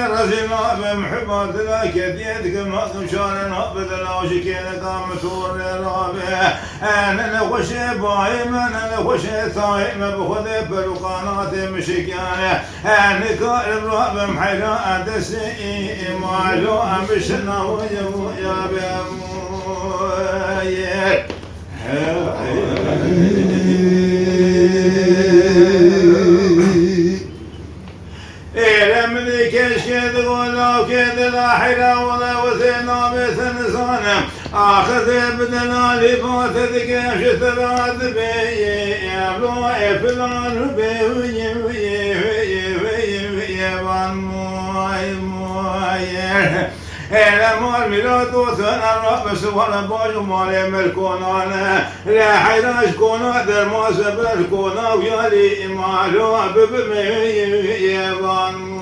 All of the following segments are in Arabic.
رزينا بمحبات لك يديك ما تمشان نهبط العاشقين قامت الرابع أنا نخشي بايم أنا نخشي ثايم بخذ بلقانات مشكانة أنا كائن راب محيرا أدسي مالو أمشنا ويا بأموية إلمني كشكد ولا كد الأحرى ولا وثنا مثل صنم آخذ بدنا لبات ذكاش ثلاث بي يبلو فلان بي إلى مال ميلاد وثنا الرب سبحان باج مال ملكونا لا حيراش كونا در ما سبر كونا ويالي مالو ببمي يبان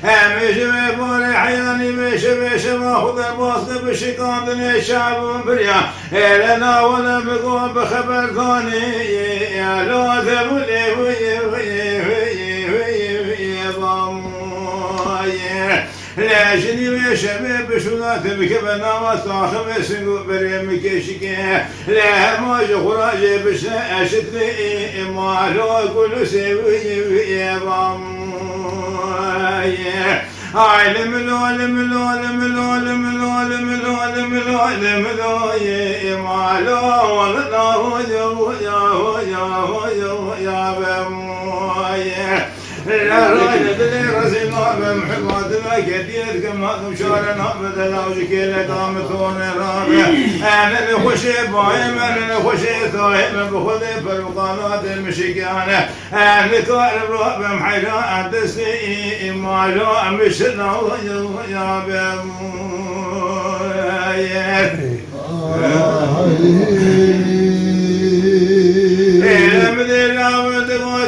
همش بوري حياني مش ما خذ الباص بشكاندني الشعب بريا لنا ولا بقوم بخبر ثاني يا لا ذبلي لا جني وشباب بشونات بكبنا وصاخب سنقو بريم كشكي لا ما جخراج بشنا أشتري مالو كل سوي يا بام عالم العالم العالم العالم العالم العالم العالم يا مالو يا بام لا رايد لي رزينا بمحبات لك يديد كما تمشارنا بدلا وجكيل قامتون رابع أنا لخشي بايم أنا لخشي ثايم بخذي بالقانات المشيكانة أنا كائن راب محيرا أدسي مالو أمشنا يا بموية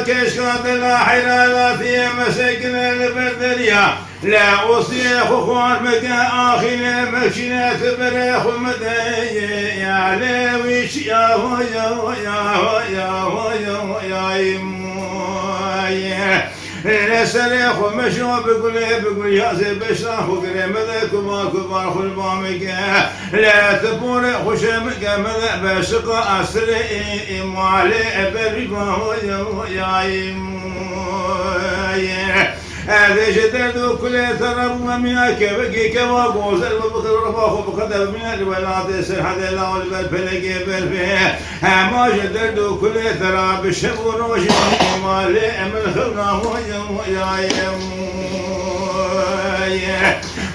كشكات الأحرى لا في مساكن البردية لا أصيح خوان بقى آخر مكشنات بريخ مدي يا لويش يا هو يا هو يا هو يا هو يا يا نسريخ ومشوا بقول يا زي بشرح وقري مذا كبار خلبامك لا تبور خشمك مذا بشق أسري مالي بريقا يا هذا جدد كل ترى مياك بقي كوا قوز البخر رفاخ بقدر من الولاد سرحد الله والبلفلق بالفيه ما جدد كل ترى بالشبر وشمال مالي من خلنا يا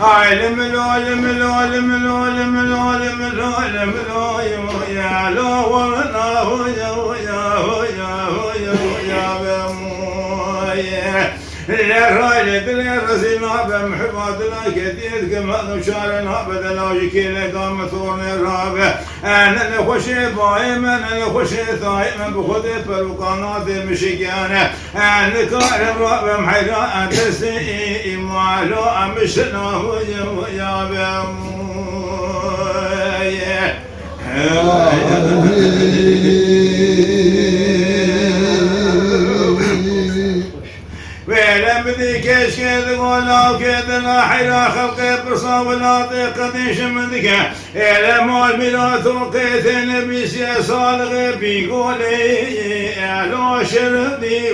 عالم العالم العالم العالم العالم العالم يا لا ولا يا لا رايد لي رزينا بمحبات لك يديد كما تمشارنا بدلا وجكيل قامتون الرابع أنا لخشي بايم أنا لخشي ثايم بخذي بالقانات مشيكانة أنا كائن راب محيرا أدسي مالو أمشنا يا بموية ولا بدي كشكد ولا كذا حيلا خلق برصا ولا قديش من ذك إلى مال ميلاد وقيت النبي صالغ بيقولي على شربي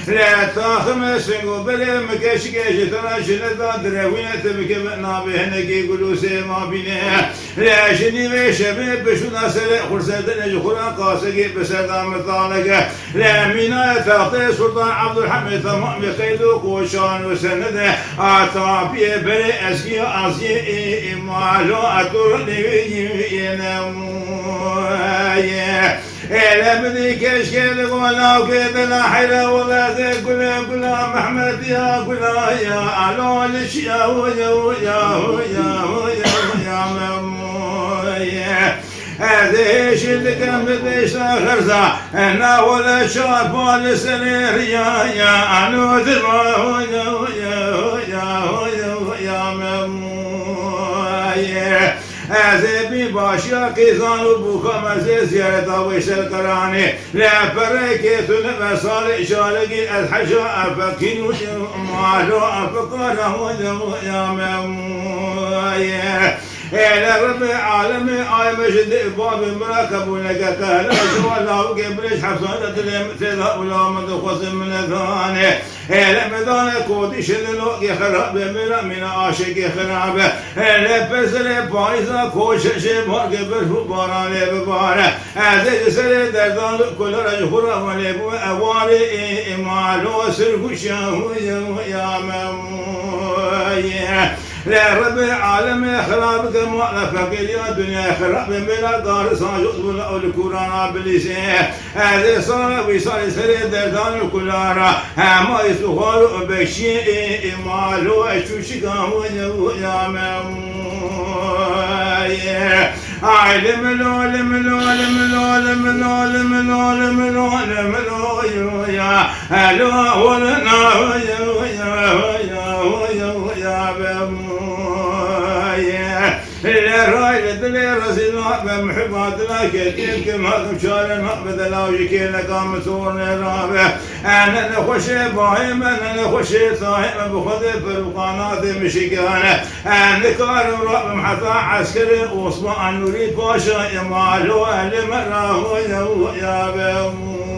لا تخمس قبل مكشكش ترى شنو دروينة بكمنا بهنك يقولوا سما بنا لا شني وشباب بشو ناسل خرسدنا جخرا قاسق بسلام طالق لا منا تعطي سلطان عبد الحميد تمام يقيدوك وشان وسند عطابي بري اسكي ازي مالو اتولي ينام إلى بدي كشكل ولا وكذا لا حلا ولا ذي قلا محمد يا قلا يا علولش يا مموية هذه اللي كان بديش خرزة أنا ولا شاف ولا سنير يا عنود يا مموية أزبي باشيا كيزان وبوكا مزي زيارة ويسر كراني لا فريكي تنبى صالح شالقي الحجا أفكين مالو أفكاره يا مموية إلى رب العالمين آي مجد باب مراكب ولك كهلا جوالا وقبلش حصانة المثل ولا مدخص من ثاني إلى مدان كودي شدلو يخرب من عاشق يخرب إلى بزل بايزا كوش شبار قبل باران ببارة أزيد سري دردان كل رجل وليبو أواري إمالو سرقشا يا مموية لا رب العالمين خرابك مؤلفك يا دنيا خراب بلا دار ساجد ولا القرآن بلسان هذا صار وصار سري دردان كلارا ما يسخر بشيء مالو أشوشك يا مموية علم العلم العلم العلم العلم العلم العلم يا هلو ولنا يا لا راي دلي رزينا بمحبات لا كتير كم هذا مشار المقبض لا ويكين لقام سورنا رابع أنا نخشي باهم أنا نخشي صاحب بخذ فرقانات مشيكانة أنا كارم رقم حتى عسكري وصبع نريد باشا يمالو أهل مراه يا بمويه